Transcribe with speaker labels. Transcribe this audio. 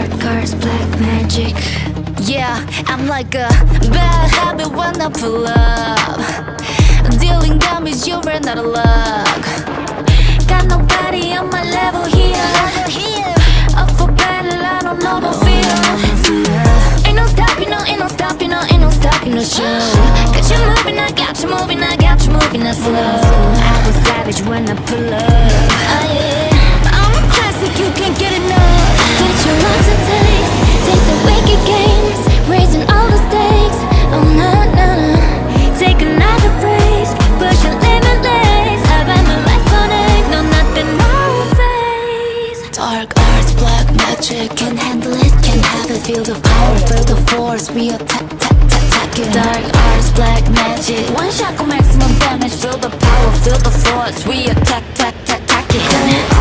Speaker 1: Dark arts, black magic.
Speaker 2: Yeah, I'm like a bad habit when I pull up. Dealing damage, you ran out of luck. Got nobody on my level here. Up for battle, I don't know no fear. Ain't no stopping, no, ain't no stopping, no, ain't no stopping, no show. Got you moving, I got you moving, I got you moving, I slow. I was savage when I pull up. Oh yeah, I'm a classic, you can't get enough.
Speaker 1: Get your love to taste the wicked games, raising all the stakes. Oh no, no, no.
Speaker 2: Take another break, push your limitless. I've been my life on it, no nothing wrong face.
Speaker 1: Dark arts, black magic, can't handle it, can't have it. Feel the power, feel the force, we attack it.
Speaker 2: Dark arts, black magic, one shot go maximum damage. Feel the power, feel the force, we attack it.